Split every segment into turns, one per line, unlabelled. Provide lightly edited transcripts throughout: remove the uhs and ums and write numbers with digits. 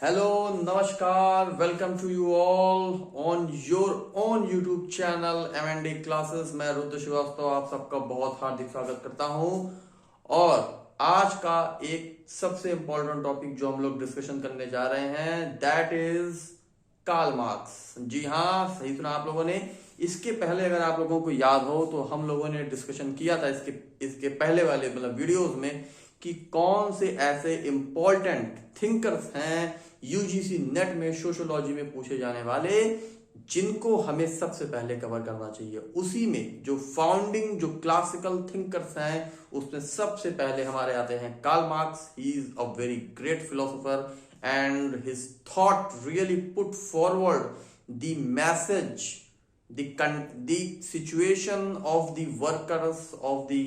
Hello नमस्कार welcome to you all on your own YouTube channel M&D classes. मैं रुद्र श्रीवास्तव आप सबका बहुत हार्दिक स्वागत करता हूं। और आज का एक सबसे इंपॉर्टेंट टॉपिक जो हम लोग डिस्कशन करने जा रहे हैं दैट इज कार्ल मार्क्स। जी हाँ, सही सुना आप लोगों ने। इसके पहले अगर आप लोगों को याद हो तो हम लोगों ने डिस्कशन किया था इसके पहले वाले वीडियोस में कि कौन से ऐसे इंपॉर्टेंट थिंकर्स हैं यूजीसी नेट में सोशियोलॉजी में पूछे जाने वाले जिनको हमें सबसे पहले कवर करना चाहिए। उसी में जो फाउंडिंग जो क्लासिकल थिंकर्स हैं उसमें सबसे पहले हमारे आते हैं Karl Marx. He is a very great philosopher and his thought really put forward the message the situation of the workers of the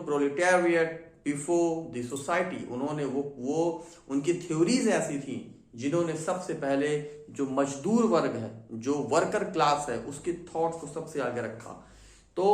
proletariat before the society। उन्होंने वो उनकी थ्योरीज ऐसी थी जिन्होंने सबसे पहले जो मजदूर वर्ग है जो वर्कर क्लास है उसके थॉट्स को सबसे आगे रखा। तो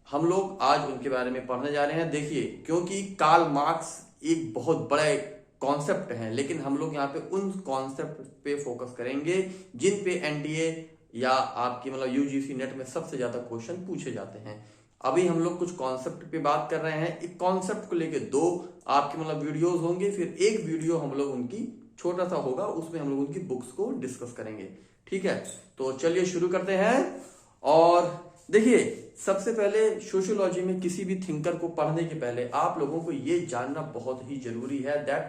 हम लोग आज उनके बारे में पढ़ने जा रहे हैं। देखिए, क्योंकि कार्ल मार्क्स एक बहुत बड़ा कॉन्सेप्ट है, लेकिन हम लोग यहाँ पे उन कॉन्सेप्ट पे फोकस करेंगे जिन पे एनडीए या आपकी यूजीसी नेट में सबसे ज्यादा क्वेश्चन पूछे जाते हैं। अभी हम लोग कुछ कॉन्सेप्ट पे बात कर रहे हैं। एक कॉन्सेप्ट को लेके दो आपके वीडियोस होंगे, फिर एक वीडियो हम लोग उनकी छोटा सा होगा, उसमें हम लोग उनकी बुक्स को डिस्कस करेंगे। ठीक है, तो चलिए शुरू करते हैं। और देखिए, सबसे पहले सोशियोलॉजी में किसी भी थिंकर को पढ़ने के पहले आप लोगों को यह जानना बहुत ही जरूरी है that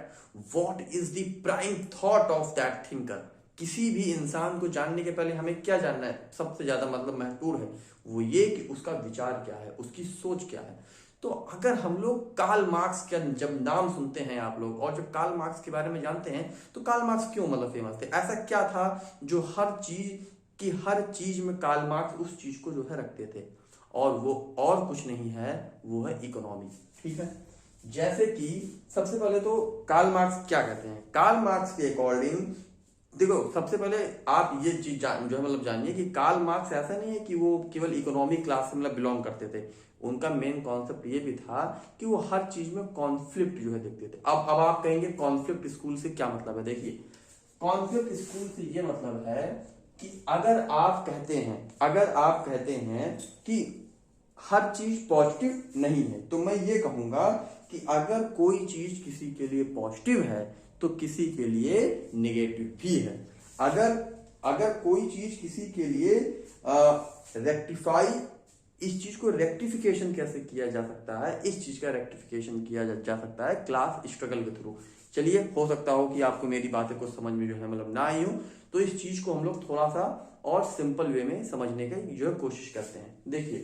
what is the prime thought of that thinker. किसी भी इंसान को जानने के पहले हमें क्या जानना है, सबसे ज्यादा महत्वपूर्ण है वो ये कि उसका विचार क्या है, उसकी सोच क्या है। तो अगर हम लोग कार्ल मार्क्स का जब नाम सुनते हैं आप लोग और जब कार्ल मार्क्स के बारे में जानते हैं तो कार्ल मार्क्स क्यों फेमस थे, ऐसा क्या था जो हर चीज में कार्ल मार्क्स उस चीज को जो है रखते थे, और वो और कुछ नहीं है, वो है इकोनॉमी। ठीक है, जैसे कि सबसे पहले तो कार्ल मार्क्स क्या कहते हैं। कार्ल मार्क्स के अकॉर्डिंग देखो, सबसे पहले आप ये चीज जो है जानिए कि कार्ल मार्क्स ऐसा नहीं है कि वो केवल इकोनॉमिक क्लास से बिलोंग करते थे। उनका मेन कॉन्सेप्ट ये भी था कि वो हर चीज में कॉन्फ्लिक्ट जो है देखते थे। अब आप कहेंगे कॉन्फ्लिक्ट स्कूल से क्या मतलब है। देखिए, कॉन्फ्लिक्ट स्कूल से ये मतलब है कि अगर आप कहते हैं कि हर चीज पॉजिटिव नहीं है, तो मैं ये कहूंगा कि अगर कोई चीज किसी के लिए पॉजिटिव है तो किसी के लिए नेगेटिव भी है। अगर कोई चीज किसी के लिए इस चीज को रेक्टिफिकेशन कैसे किया जा सकता है, इस चीज का रेक्टिफिकेशन किया जा सकता है क्लास स्ट्रगल के थ्रू। चलिए, हो सकता हो कि आपको मेरी बातें को समझ में जो है ना आई हो, तो इस चीज को हम लोग थोड़ा सा और सिंपल वे में समझने की जो है कोशिश करते हैं। देखिए,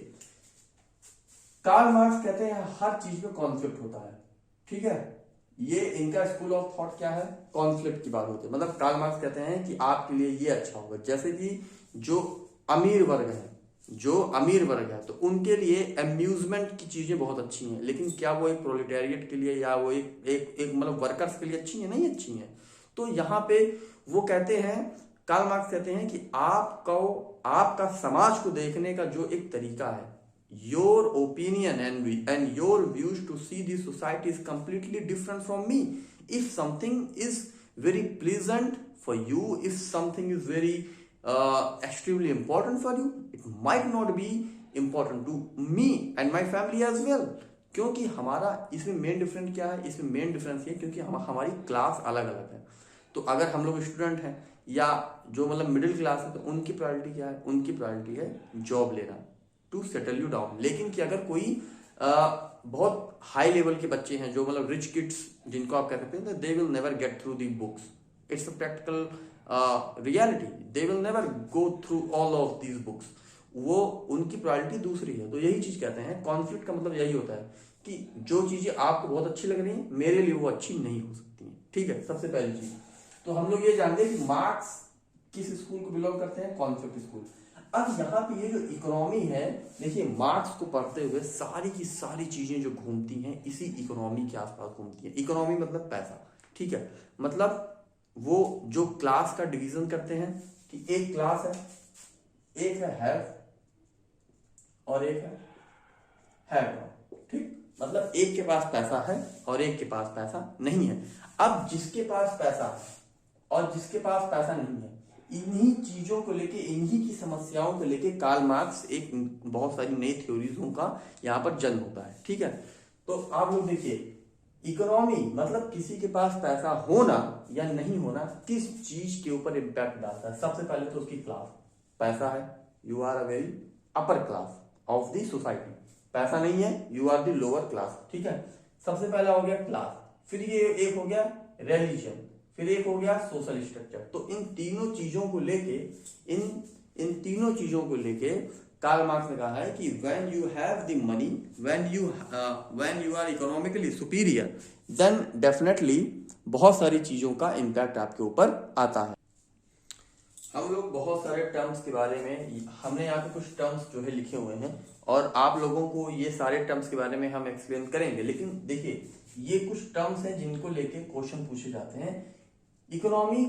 कार्ल मार्क्स कहते हैं हर चीज में कॉन्फ्लिक्ट होता है। ठीक है, ये इनका स्कूल ऑफ थॉट क्या है, कॉन्फ्लिक्ट की बात होती है। कार्ल मार्क्स कहते हैं कि आपके लिए ये अच्छा होगा। जैसे कि जो अमीर वर्ग है तो उनके लिए अम्यूजमेंट की चीजें बहुत अच्छी हैं, लेकिन क्या वो एक प्रोलेटेरिएट के लिए या वो एक वर्कर्स के लिए अच्छी है, नहीं अच्छी है। तो यहाँ पे वो कहते हैं, कार्ल मार्क्स कहते हैं कि आपका समाज को देखने का जो एक तरीका है, your opinion and your views to see the society is completely different from me. If something is very pleasant for you, if something is very extremely important for you, it might not be important to me and my family as well। क्योंकि हमारा इसमें main difference क्या है, इसमें main difference ये क्योंकि हमारी class अलग अलग है। तो अगर हम लोग स्टूडेंट हैं या जो मिडिल क्लास है, तो उनकी प्रायोरिटी क्या है, उनकी प्रायोरिटी है जॉब लेना टू सेटल यू डाउन। लेकिन कि अगर कोई बहुत हाई लेवल के बच्चे हैं जो रिच किड्स जिनको आप कह सकते हैं, they will never get through the books, it's a practical reality, they will never go through all of these books, वो उनकी प्रायोरिटी दूसरी है। तो यही चीज कहते हैं, कॉन्फ्लिक्ट का मतलब यही होता है कि जो चीजें आपको बहुत अच्छी लग रही हैं मेरे लिए वो अच्छी नहीं हो सकती हैं। ठीक है, सबसे पहली चीज तो हम लोग ये जानते हैं कि मार्क्स किस स्कूल को बिलोंग करते हैं, कॉन्फ्लिक्ट स्कूल। अब यहाँ पे ये जो इकोनॉमी है, देखिए मार्क्स को पढ़ते हुए सारी की सारी चीजें जो घूमती हैं इसी इकोनॉमी के आसपास घूमती हैं। इकोनॉमी मतलब पैसा। ठीक है, वो जो क्लास का डिवीजन करते हैं कि एक क्लास है, एक है हैव और एक है हैव। ठीक, एक के पास पैसा है और एक के पास पैसा नहीं है। अब जिसके पास पैसा है और जिसके पास पैसा नहीं है। इन्हीं चीजों को लेके, इन्हीं की समस्याओं को लेके कार्ल मार्क्स एक बहुत सारी नई थ्योरीजों का यहाँ पर जन्म होता है। ठीक है, तो आप लोग देखिए, इकोनॉमी मतलब किसी के पास पैसा होना या नहीं होना किस चीज के ऊपर इम्पैक्ट डालता है। सबसे पहले तो उसकी क्लास, पैसा है, you are a very upper class of the society, पैसा नहीं है, you are the lower class. ठीक है, सबसे पहला हो गया क्लास, फिर ये एक हो गया रिलीजन, फिर एक हो गया सोशल स्ट्रक्चर। तो इन तीनों चीजों को लेके, इन तीनों चीजों को लेके कार्ल मार्क्स ने कहा है कि when you have the money, when you are economically superior, then definitely बहुत सारी चीजों का इम्पैक्ट आपके ऊपर आता है। हम लोग बहुत सारे टर्म्स के बारे में, हमने यहाँ पे कुछ टर्म्स जो है लिखे हुए हैं और आप लोगों को ये सारे टर्म्स के बारे में हम एक्सप्लेन करेंगे। लेकिन देखिए, ये कुछ टर्म्स हैं जिनको लेके क्वेश्चन पूछे जाते हैं। इकोनॉमी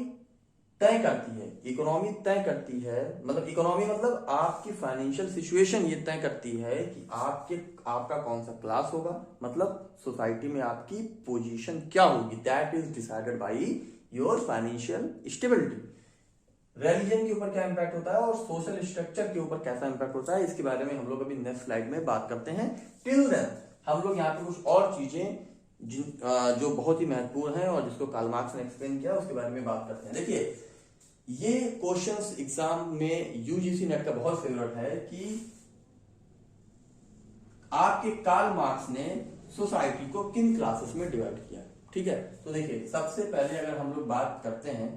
तय करती है, इकोनॉमी तय करती है, मतलब इकोनॉमी मतलब आपकी फाइनेंशियल सिचुएशन ये तय करती है कि आपका कौन सा क्लास होगा, मतलब सोसाइटी में आपकी पोजीशन क्या होगी। That is decided by your financial stability. Religion के ऊपर क्या इंपैक्ट होता है और सोशल स्ट्रक्चर के ऊपर कैसा इंपैक्ट होता है, इसके बारे में हम लोग अभी नेक्स्ट स्लाइड में बात करते हैं। टिल देन हम लोग यहाँ पे कुछ और चीजें जो बहुत ही महत्वपूर्ण है और जिसको कार्ल मार्क्स ने एक्सप्लेन किया उसके बारे में बात करते हैं। देखिए, ये क्वेश्चंस एग्जाम में यूजीसी नेट का बहुत फेवरेट है कि आपके कार्ल मार्क्स ने सोसाइटी को किन क्लासेस में डिवाइड किया। ठीक है, तो देखिए, सबसे पहले अगर हम लोग बात करते हैं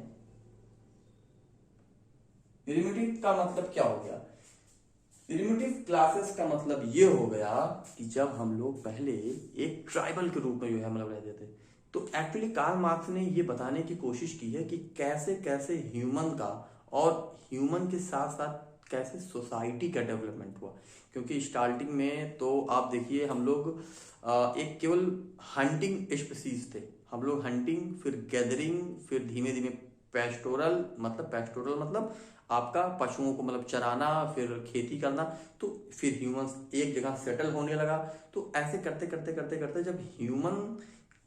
प्रिमिटिव का मतलब क्या हो गया। प्रिमिटिव क्लासेस का मतलब ये हो गया कि जब हम लोग पहले एक ट्राइबल के रूप में जो है मतलब रहते थे, तो एक्चुअली कार्ल मार्क्स ने ये बताने की कोशिश की है कि कैसे कैसे ह्यूमन का और ह्यूमन के साथ साथ कैसे सोसाइटी का डेवलपमेंट हुआ। क्योंकि स्टार्टिंग में तो आप देखिए, हम लोग एक केवल हंटिंग स्पीसीज थे, हम लोग हंटिंग, फिर गैदरिंग, फिर धीमे धीमे पेस्टोरल मतलब आपका पशुओं को मतलब चराना, फिर खेती करना, तो फिर ह्यूमंस एक जगह सेटल होने लगा। तो ऐसे करते करते करते करते जब ह्यूमन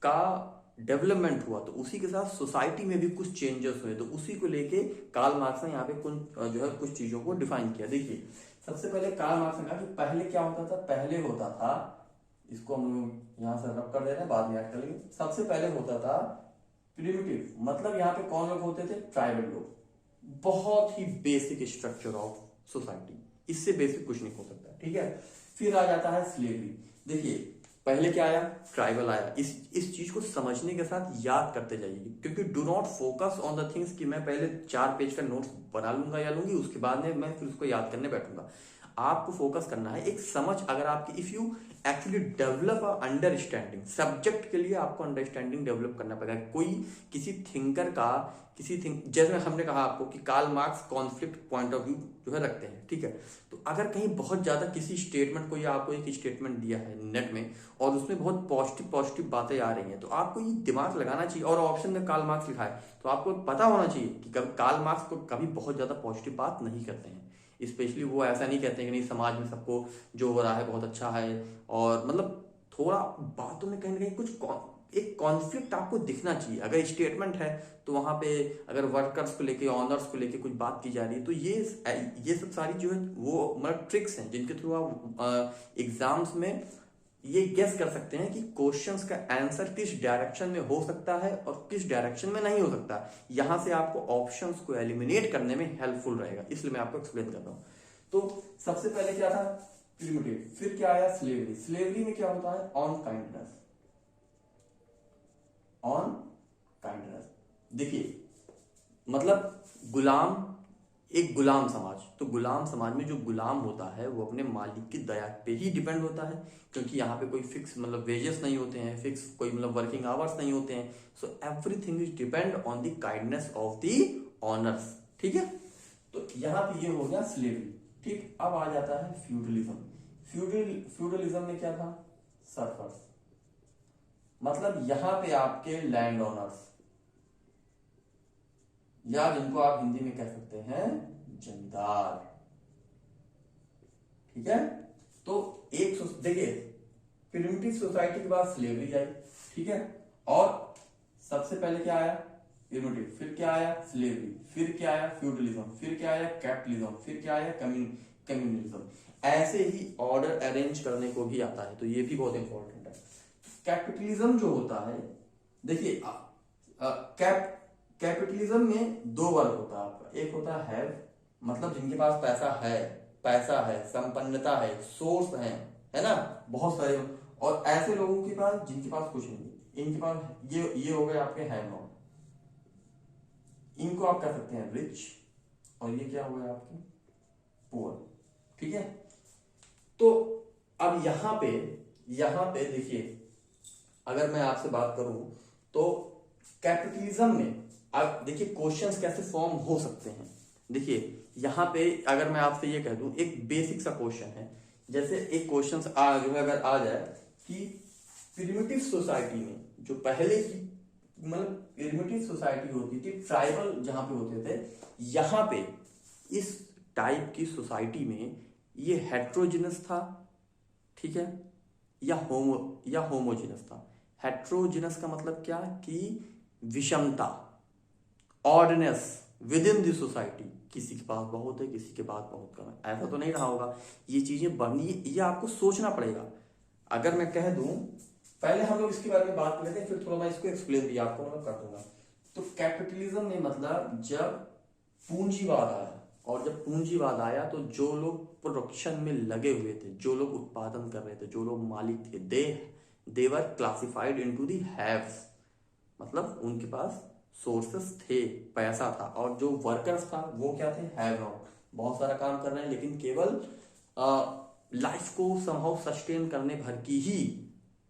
का डेवलपमेंट हुआ तो उसी के साथ सोसाइटी में भी कुछ चेंजेस हुए। तो उसी को लेके कार्ल मार्क्स ने यहाँ पे कुछ जो है कुछ चीजों को डिफाइन किया। देखिए, सबसे पहले कार्ल मार्क्स ने कहा कि पहले क्या होता था। पहले होता था, इसको हम लोग यहाँ से रब कर दे रहे हैं, बाद में ऐड कर लेंगे। सबसे पहले होता था प्रिमिटिव, मतलब यहाँ पे कौन लोग होते थे, ट्राइबल लोग। बहुत ही बेसिक स्ट्रक्चर ऑफ सोसाइटी, इससे बेसिक कुछ नहीं हो सकता। ठीक है, फिर आ जाता है स्लेवरी। देखिए, पहले क्या आया, ट्राइबल आया। इस चीज को समझने के साथ याद करते जाइए, क्योंकि do not focus on the things कि मैं पहले 4 पेज का नोट्स बना लूंगा या लूंगी, उसके बाद में मैं फिर उसको याद करने बैठूंगा। आपको फोकस करना है एक समझ। अगर आपकी if you actually develop understanding, subject के लिए आपको अंडरस्टैंडिंग डेवलप करना पड़ेगा। कोई किसी थिंकर का जैसे हमने कहा आपको कि Karl Marx conflict point of view जो है रखते हैं। ठीक है, तो अगर कहीं बहुत ज्यादा किसी स्टेटमेंट को, या आपको एक स्टेटमेंट दिया है नेट में और उसमें बहुत पॉजिटिव बातें आ रही हैं, तो आपको ये दिमाग लगाना चाहिए। और ऑप्शन में कार्ल मार्क्स लिखा है तो आपको पता होना चाहिए कि कार्ल मार्क्स को कभी बहुत ज्यादा पॉजिटिव बात नहीं करते हैं। स्पेशली वो ऐसा नहीं कहते हैं कि नहीं, समाज में सबको जो हो रहा है बहुत अच्छा है, और मतलब थोड़ा बातों में कहीं ना कहीं कुछ एक कॉन्फ्लिक्ट आपको दिखना चाहिए। अगर स्टेटमेंट है तो वहां पे अगर वर्कर्स को लेके, ऑनर्स को लेके कुछ बात की जा रही है, तो ये सब सारी जो है वो मतलब ट्रिक्स हैं जिनके थ्रू आप एग्जाम्स में ये गेस कर सकते हैं कि क्वेश्चंस का आंसर किस डायरेक्शन में हो सकता है और किस डायरेक्शन में नहीं हो सकता। यहां से आपको ऑप्शंस को एलिमिनेट करने में हेल्पफुल रहेगा, इसलिए मैं आपको एक्सप्लेन कर रहा हूं। तो सबसे पहले क्या था, प्रिमिटिव। फिर क्या आया, स्लेवरी। स्लेवरी में क्या होता है, ऑन काइंडनेस। ऑन काइंडनेस, देखिए मतलब गुलाम, एक गुलाम समाज। तो गुलाम समाज में जो गुलाम होता है वो अपने मालिक की दया पे ही डिपेंड होता है, क्योंकि यहाँ पे कोई फिक्स मतलब वेजेस नहीं होते हैं, फिक्स कोई मतलब वर्किंग आवर्स नहीं होते हैं। So everything is depend on the kindness of the honours. ठीक है, तो यहाँ पे ये हो गया स्लेवरी। ठीक, अब आ जाता है फ्यूडलिज्म। फ्यूडलिज्म में क्या था, सर्फर्स, मतलब यहाँ पे आपके लैंड ओनर्स, या जिनको आप हिंदी में कह सकते हैं जमींदार। ठीक है, तो एक देखिए, प्रिमिटिव सोसाइटी के बाद स्लेवरी आई। ठीक है, और सबसे पहले क्या आया, प्रिमिटिव, फिर क्या आया स्लेवरी, फिर क्या आया फ्यूडलिज्म, फिर क्या आया कैपिटलिज्म, फिर क्या आया कम्युनलिज्म। ऐसे ही ऑर्डर अरेंज करने को भी आता है, तो ये भी बहुत इंपॉर्टेंट है। कैपिटलिज्म जो होता है, देखिए कैपिटलिज्म में दो वर्ग होता है आपका, एक होता है हैव, मतलब जिनके पास पैसा है, संपन्नता है, सोर्स है ना, बहुत सारे, और ऐसे लोगों के पास जिनके पास कुछ नहीं है, इनके पास ये हो गए आपके हैव नॉट, इनको आप कह सकते हैं रिच, और ये क्या हो गए आपके पुअर, ठीक है। तो अब यहां पे देखिए, अगर मैं आपसे बात करूं तो कैपिटलिज्म में अब देखिए क्वेश्चंस कैसे फॉर्म हो सकते हैं। देखिए यहां पे अगर मैं आपसे ये कह दूं, एक बेसिक सा क्वेश्चन है, जैसे एक क्वेश्चन अगर आ जाए कि प्रिमिटिव सोसाइटी में, जो पहले की मतलब प्रिमिटिव सोसाइटी होती थी, ट्राइबल जहां पे होते थे, यहां पे इस टाइप की सोसाइटी में ये हेट्रोजिनस था, ठीक है, या होमोजिनस था। हेट्रोजिनस का मतलब क्या कि विषमता, ऑडनेस विद इन द सोसाइटी, किसी के पास बहुत है, किसी के पास बहुत कम है, ऐसा तो नहीं रहा होगा। ये चीजें बननी, ये आपको सोचना पड़ेगा। अगर मैं कह दूं, पहले हम लोग इसके बारे में बात कर लेते हैं, फिर थोड़ा मैं इसको एक्सप्लेन भी आपको मैं कर दूंगा। तो कैपिटलिज्म में मतलब जब पूंजीवाद आया, और जब पूंजीवाद आया तो जो लोग प्रोडक्शन में लगे हुए थे, जो लोग उत्पादन कर रहे थे, जो लोग मालिक थे, दे वर क्लासिफाइड इनटू दी हैव्स, मतलब उनके पास सोर्सेस थे, पैसा था, और जो वर्कर्स था वो क्या थे, हैव नॉट, बहुत सारा काम कर रहे हैं लेकिन केवल लाइफ को समहाउ सस्टेन करने भर की ही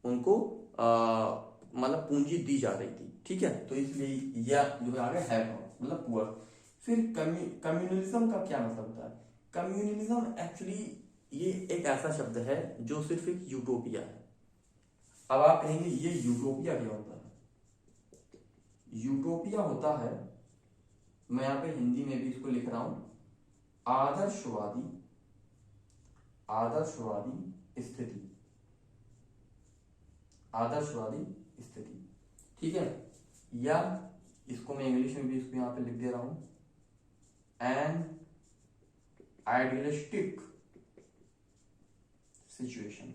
उनको मतलब पूंजी दी जा रही थी, ठीक है। तो इसलिए यह जो आ गया हैव नॉट मतलब पुअर। फिर कम्युनलिज्म का क्या मतलब होता है? कम्युनलिज्म एक्चुअली ये एक ऐसा शब्द है जो सिर्फ एक यूटोपिया है। अब आप कहेंगे ये यूटोपिया क्या होता है? यूटोपिया होता है, मैं यहां पे हिंदी में भी इसको लिख रहा हूं, आदर्शवादी स्थिति, आदर्शवादी स्थिति, ठीक है। या इसको मैं इंग्लिश में भी इसको यहां पे लिख दे रहा हूं, एन आइडियलिस्टिक सिचुएशन।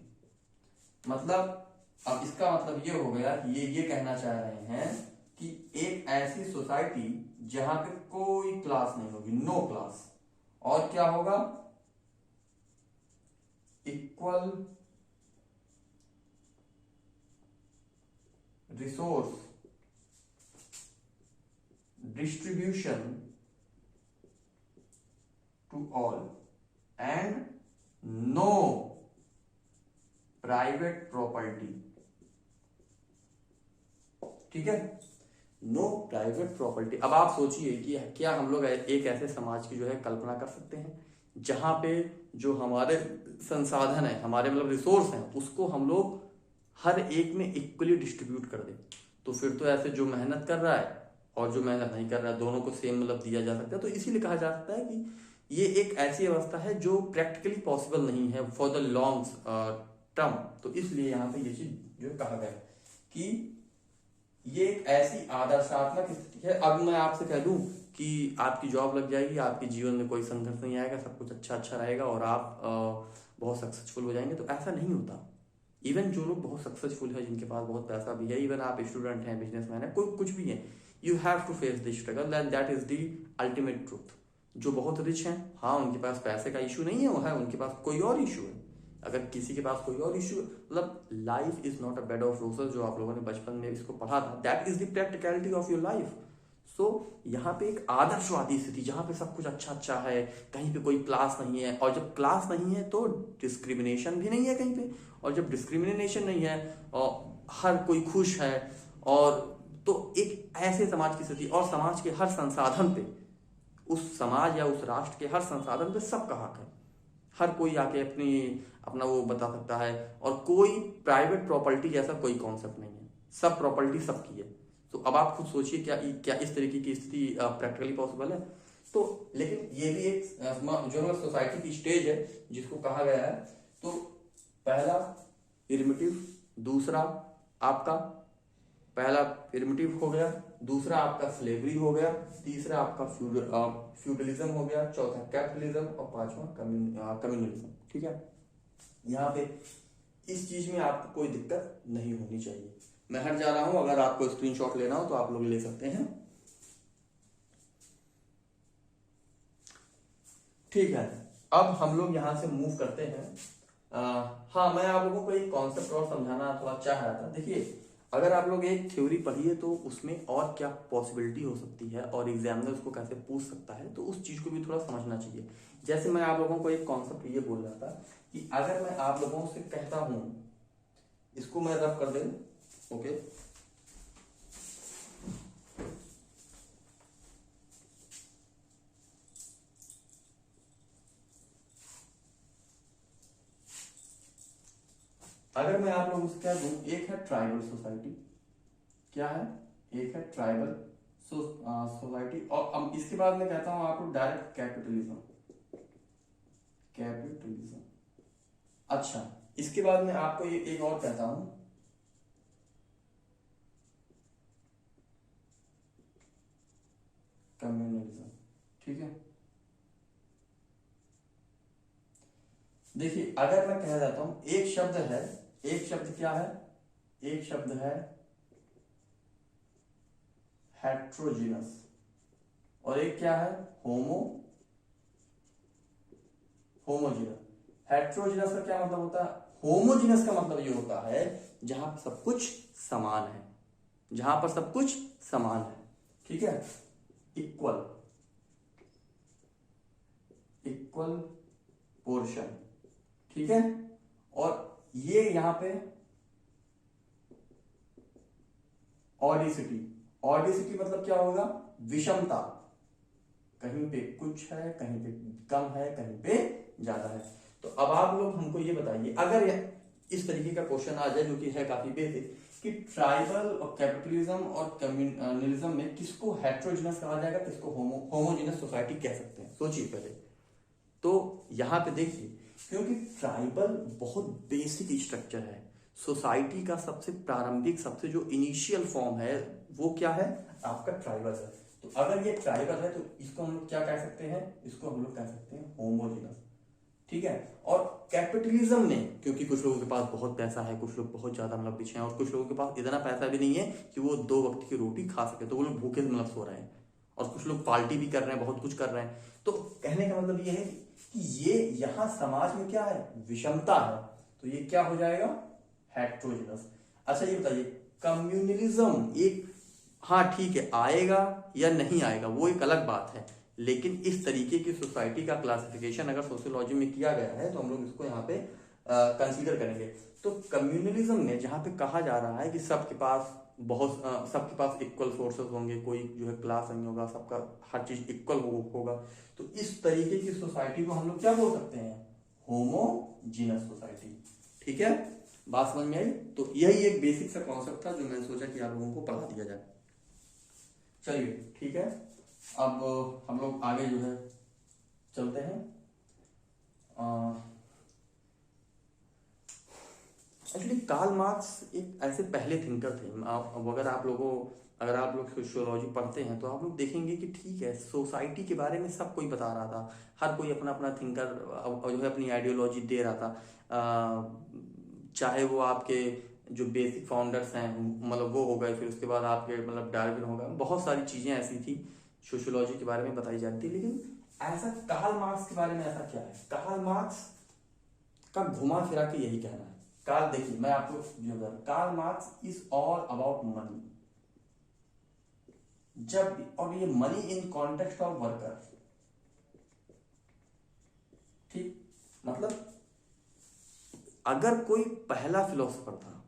मतलब अब इसका मतलब ये हो गया कि ये कहना चाह रहे हैं कि एक ऐसी सोसाइटी जहां पे कोई क्लास नहीं होगी, नो क्लास, और क्या होगा, equal resource distribution to all and no private property, ठीक है, नो प्राइवेट प्रॉपर्टी। अब आप सोचिए कि क्या हम लोग एक ऐसे समाज की जो है कल्पना कर सकते हैं जहां पे जो हमारे संसाधन है, हमारे मतलब रिसोर्स हैं, उसको हम लोग हर एक में इक्वली डिस्ट्रीब्यूट कर दें? तो फिर तो ऐसे जो मेहनत कर रहा है और जो मेहनत नहीं कर रहा है, दोनों को सेम मतलब दिया जा सकता है। तो इसीलिए कहा जा सकता है कि ये एक ऐसी अवस्था है जो प्रैक्टिकली पॉसिबल नहीं है फॉर द लॉन्ग टर्म। तो इसलिए यहाँ पे ये चीज जो कहा गया कि ये एक ऐसी आदर्शात्मक स्थिति है। अब मैं आपसे कह दूं कि आपकी जॉब लग जाएगी, आपके जीवन में कोई संघर्ष नहीं आएगा, सब कुछ अच्छा रहेगा और आप बहुत सक्सेसफुल हो जाएंगे, तो ऐसा नहीं होता। इवन जो लोग बहुत सक्सेसफुल है, जिनके पास बहुत पैसा भी है, इवन आप स्टूडेंट हैं, बिजनेसमैन है, कोई कुछ भी है, you have to face this struggle and that is the ultimate truth. जो बहुत रिच हैं, हाँ उनके पास पैसे का इशू नहीं है, वो है उनके पास कोई और इशू है। अगर किसी के पास कोई और इशू, मतलब life is not a bed of roses, जो आप लोगों ने बचपन में इसको पढ़ा था, that is the practicality of your life. So यहाँ पे एक आदर्शवादी स्थिति जहां पे सब कुछ अच्छा है, कहीं पे कोई क्लास नहीं है, और जब क्लास नहीं है तो डिस्क्रिमिनेशन भी नहीं है कहीं पे, और जब डिस्क्रिमिनेशन नहीं है और हर कोई खुश है, और तो एक ऐसे समाज की स्थिति, और समाज के हर संसाधन पे, उस समाज या उस राष्ट्र के हर संसाधन पे सबका हक है, हर कोई आके अपना वो बता सकता है, और कोई प्राइवेट प्रॉपर्टी जैसा कोई कॉन्सेप्ट नहीं है, सब प्रॉपर्टी सबकी है। तो अब आप खुद सोचिए क्या इस तरीके की स्थिति प्रैक्टिकली पॉसिबल है? तो लेकिन ये भी एक जो सोसाइटी की स्टेज है जिसको कहा गया है। तो पहला प्रिमिटिव, दूसरा आपका पहला प्रिमिटिव हो गया, दूसरा आपका स्लेवरी हो गया, तीसरा आपका फ्यूडलिज्म हो गया, चौथा कैपिटलिज्म और पांचवा कम्युनलिज्म। ठीक है, यहाँ पे इस चीज में आपको कोई दिक्कत नहीं होनी चाहिए। मैं हट जा रहा हूं, अगर आपको स्क्रीनशॉट लेना हो तो आप लोग ले सकते हैं। ठीक है, अब हम लोग यहां से मूव करते हैं। हाँ, मैं आप लोगों को एक कॉन्सेप्ट और समझाना थोड़ा चाह रहा था। देखिए, अगर आप लोग एक थ्योरी पढ़िए तो उसमें और क्या पॉसिबिलिटी हो सकती है और एग्जामिनर उसको कैसे पूछ सकता है, तो उस चीज को भी थोड़ा समझना चाहिए। जैसे मैं आप लोगों को एक कॉन्सेप्ट ये बोल रहा था कि अगर मैं आप लोगों से कहता हूं, इसको मैं रब कर दे, ओके, अगर मैं आप लोगों से कह दूं, एक है ट्राइबल सोसाइटी, क्या है, एक है ट्राइबल सोसाइटी, और अब इसके बाद मैं कहता हूं आपको डायरेक्ट कैपिटलिज्म। कैपिटलिज्म, अच्छा, इसके बाद मैं आपको एक और कहता हूं, कम्युनलिज्म। ठीक है, देखिए, अगर मैं कह जाता हूं एक शब्द है, एक शब्द क्या है, एक शब्द है हेट्रोजिनस, और एक क्या है, होमोजिनस। हेट्रोजिनस का क्या मतलब होता है, होमोजिनस का मतलब ये होता है जहां पर सब कुछ समान है, जहां पर सब कुछ समान है। ठीक है, इक्वल, इक्वल पोर्शन। ठीक है, और ये यहां पे ऑडिसिटी, ऑडिसिटी मतलब क्या होगा, विषमता, कहीं पे कुछ है, कहीं पे कम है, कहीं पे ज्यादा है। तो अब आप लोग हमको ये बताइए, अगर इस तरीके का क्वेश्चन आ जाए जो कि है काफी बेसिक, कि ट्राइबल और कैपिटलिज्म और कम्युनलिज्म में किसको हेट्रोजिनस कहा जाएगा, किसको होमोजिनस सोसाइटी कह सकते हैं, सोचिए पहले। तो यहां पे देखिए, क्योंकि ट्राइबल बहुत बेसिक स्ट्रक्चर है, सोसाइटी का सबसे प्रारंभिक, सबसे जो इनिशियल फॉर्म है वो क्या है, आपका ट्राइबल है। तो अगर ये ट्राइबल है तो इसको हम लोग क्या कह सकते हैं, इसको हम लोग कह सकते हैं होमोजिनस। ठीक है, और कैपिटलिज्म ने, क्योंकि कुछ लोगों के पास बहुत पैसा है, कुछ लोग बहुत ज्यादा मतलब पीछे हैं, और कुछ लोगों के पास इतना पैसा भी नहीं है कि वो 2 वक्त की रोटी खा सके, तो वो लोग भूखे मतलब सो रहे हैं, और कुछ लोग पार्टी भी कर रहे हैं, बहुत कुछ कर रहे हैं। तो कहने का मतलब ये है कि ये यहां समाज में क्या है, विषमता है, तो ये क्या हो जाएगा, हेट्रोजिनस। अच्छा, ये बताइए, कम्युनलिज्म एक, हाँ ठीक है, आएगा या नहीं आएगा वो एक अलग बात है, लेकिन इस तरीके की सोसाइटी का क्लासिफिकेशन अगर सोशियोलॉजी में किया गया है तो हम लोग इसको यहाँ पे कंसीडर करेंगे। तो कम्युनलिज्म में जहाँ पे कहा जा रहा है कि सबके पास सबके पास इक्वल सोर्सेज होंगे, कोई जो है क्लास नहीं होगा, सबका हर चीज इक्वल होगा, तो इस तरीके की सोसाइटी को हम लोग क्या बोल सकते हैं, होमोजीनस सोसाइटी। ठीक है, बात समझ में आई। तो यही एक बेसिक सा कॉन्सेप्ट था जो मैंने सोचा कि आप लोगों को पढ़ा दिया जाए। चलिए ठीक है, अब हम लोग आगे जो है चलते हैं। एक्चुअली कार्ल मार्क्स एक ऐसे पहले थिंकर थे। अगर आप लोग सोशियोलॉजी पढ़ते हैं तो आप लोग देखेंगे कि ठीक है, सोसाइटी के बारे में सब कोई बता रहा था, हर कोई अपना अपना थिंकर जो है अपनी आइडियोलॉजी दे रहा था। चाहे वो आपके जो बेसिक फाउंडर्स हैं मतलब वो हो गए, फिर उसके बाद आपके मतलब डार्विन हो गए, बहुत सारी चीजें ऐसी थी सोशियोलॉजी के बारे में बताई जाती है। लेकिन ऐसा कार्ल मार्क्स के बारे में ऐसा क्या है, कार्ल मार्क्स का घुमा फिरा के यही कहना है। देखिए, मैं आपको जो बता, Karl Marx is all about money, और ये money in context of worker. ठीक, मतलब अगर कोई पहला फिलोसोफर था